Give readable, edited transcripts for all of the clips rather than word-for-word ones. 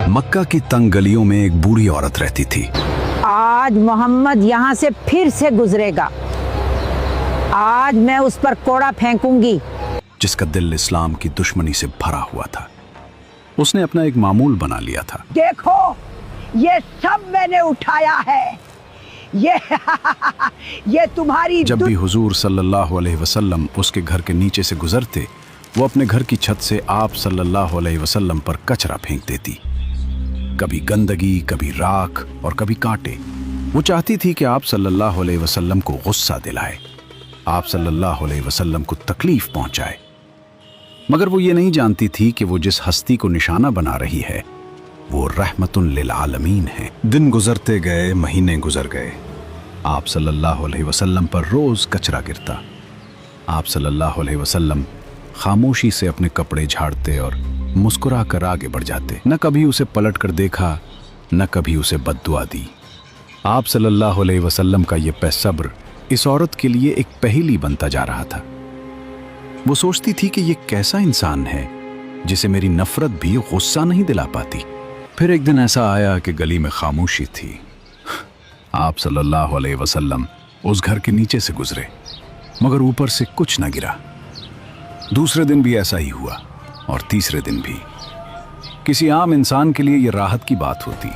मक्का की तंग गलियों में एक बूढ़ी औरत रहती थी। आज मोहम्मद यहाँ से फिर से गुजरेगा, आज मैं उस पर कोड़ा फेंकूंगी। जिसका दिल इस्लाम की दुश्मनी से भरा हुआ था। उसने अपना एक मामूल बना लिया था। देखो, ये सब मैंने उठाया है, ये तुम्हारी। जब भी हुजूर सल्लल्लाहु अलैहि वसल्लम उसके घर के नीचे से गुजरते, वो अपने घर की छत से आप सल्लल्लाहु अलैहि वसल्लम पर कचरा फेंक देती। कभी गंदगी, कभी राख और कभी कांटे। वो चाहती थी कि आप सल्लल्लाहु अलैहि वसल्लम को गुस्सा दिलाए, आप सल्लल्लाहु अलैहि वसल्लम को तकलीफ पहुंचाए। मगर वो ये नहीं जानती थी कि वो जिस हस्ती को निशाना बना रही है वो रहमतुन लिल आलमीन है। दिन गुजरते गए, महीने गुजर गए। आप सल्लल्लाहु अलैहि वसल्लम पर रोज कचरा गिरता। आप सल्लल्लाहु अलैहि वसल्लम खामोशी से अपने कपड़े झाड़ते और मुस्कुरा कर आगे बढ़ जाते। न कभी उसे पलट कर देखा, न कभी उसे बद्दुआ दी। आप सल्लल्लाहु अलैहि वसल्लम का ये पैसब्र इस औरत के लिए एक पहेली बनता जा रहा था। वो सोचती थी कि ये कैसा इंसान है जिसे मेरी नफरत भी गुस्सा नहीं दिला पाती। फिर एक दिन ऐसा आया कि गली में खामोशी थी। आप सल्लल्लाहु अलैहि वसल्लम उस घर के नीचे से गुजरे, मगर ऊपर से कुछ न गिरा। दूसरे दिन भी ऐसा ही हुआ और तीसरे दिन भी। किसी आम इंसान के लिए यह राहत की बात होती,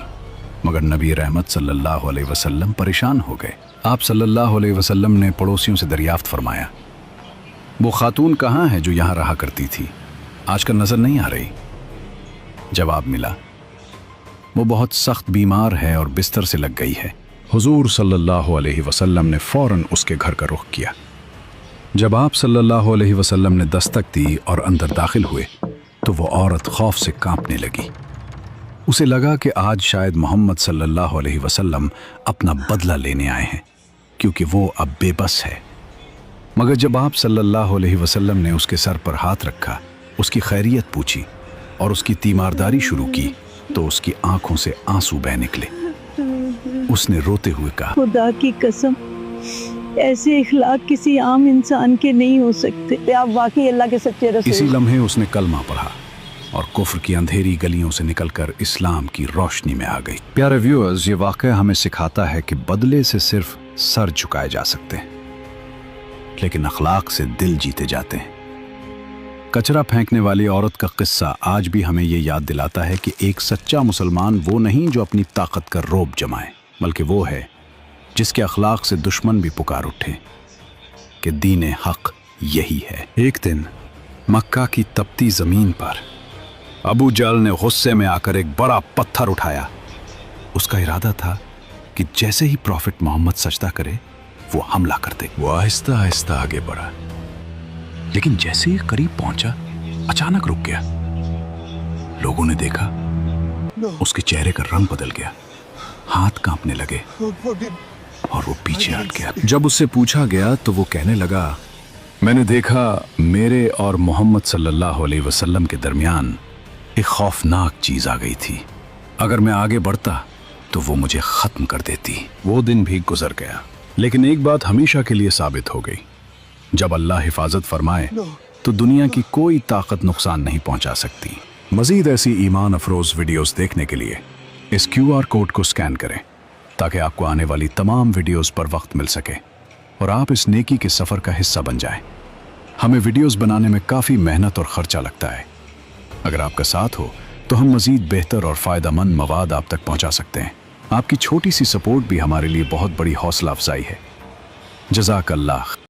मगर नबी रहमत सल्लल्लाहु अलैहि वसल्लम परेशान हो गए। आप सल्लल्लाहु अलैहि वसल्लम ने पड़ोसियों से दरियाफ्त फरमाया, वो खातून कहाँ है जो यहाँ रहा करती थी, आजकल नजर नहीं आ रही। जवाब मिला, वो बहुत सख्त बीमार है और बिस्तर से लग गई है। हुजूर सल्लल्लाहु अलैहि वसल्लम ने फौरन उसके घर का रुख किया। जब आप सल्लल्लाहु अलैहि वसल्लम ने दस्तक दी और अंदर दाखिल हुए तो वो औरत खौफ से कांपने लगी। उसे लगा कि आज शायद मोहम्मद सल्लल्लाहु अलैहि वसल्लम अपना बदला लेने आए हैं, क्योंकि वो अब बेबस है। मगर जब आप सल्लल्लाहु अलैहि वसल्लम ने उसके सर पर हाथ रखा, उसकी खैरियत पूछी और उसकी तीमारदारी शुरू की तो उसकी आंखों से आंसू बह निकले। उसने रोते हुए कहा, खुदा की कसम, ऐसे इखलाक किसी आम इंसान के नहीं हो सकते। आप वाकई अल्लाह के सच्चे रसूल। इसी लम्हे उसने कलमा पढ़ा और कुफ्र की अंधेरी गलियों से निकलकर इस्लाम की रोशनी में आ गई। प्यारे व्यूअर्स, ये वाक़या हमें सिखाता है कि बदले से सिर्फ सर झुकाए जा सकते हैं, लेकिन अखलाक से दिल जीते जाते हैं। कचरा फेंकने वाली औरत का किस्सा आज भी हमें ये याद दिलाता है कि एक सच्चा मुसलमान वो नहीं जो अपनी ताकत का रोब जमाए, बल्कि वो है जिसके अखलाक से दुश्मन भी पुकार उठे कि दीन हक यही है। एक दिन मक्का की तपती जमीन पर अबू जहल ने गुस्से में आकर एक बड़ा पत्थर उठाया। उसका इरादा था कि जैसे ही प्रॉफिट मोहम्मद सजदा करे वो हमला कर दे। वो आहिस्ता आहिस्ता आगे बढ़ा, लेकिन जैसे ही करीब पहुंचा अचानक रुक गया। लोगों ने देखा उसके चेहरे का रंग बदल गया, हाथ कांपने लगे और वो पीछे हट गया। जब उससे पूछा गया तो वो कहने लगा, मैंने देखा मेरे और मोहम्मद सल्लल्लाहु अलैहि वसल्लम के दरमियान एक खौफनाक चीज आ गई थी। अगर मैं आगे बढ़ता तो वो मुझे खत्म कर देती। वो दिन भी गुजर गया, लेकिन एक बात हमेशा के लिए साबित हो गई, जब अल्लाह हिफाजत फरमाए तो दुनिया की कोई ताकत नुकसान नहीं पहुंचा सकती। मजीद ऐसी ईमान अफरोज वीडियोस देखने के लिए इस QR कोड को स्कैन करें ताकि आपको आने वाली तमाम वीडियोस पर वक्त मिल सके और आप इस नेकी के सफ़र का हिस्सा बन जाएं। हमें वीडियोस बनाने में काफ़ी मेहनत और ख़र्चा लगता है। अगर आपका साथ हो तो हम मज़ीद बेहतर और फ़ायदेमंद मवाद आप तक पहुँचा सकते हैं। आपकी छोटी सी सपोर्ट भी हमारे लिए बहुत बड़ी हौसला अफजाई है। जज़ाकल्लाह।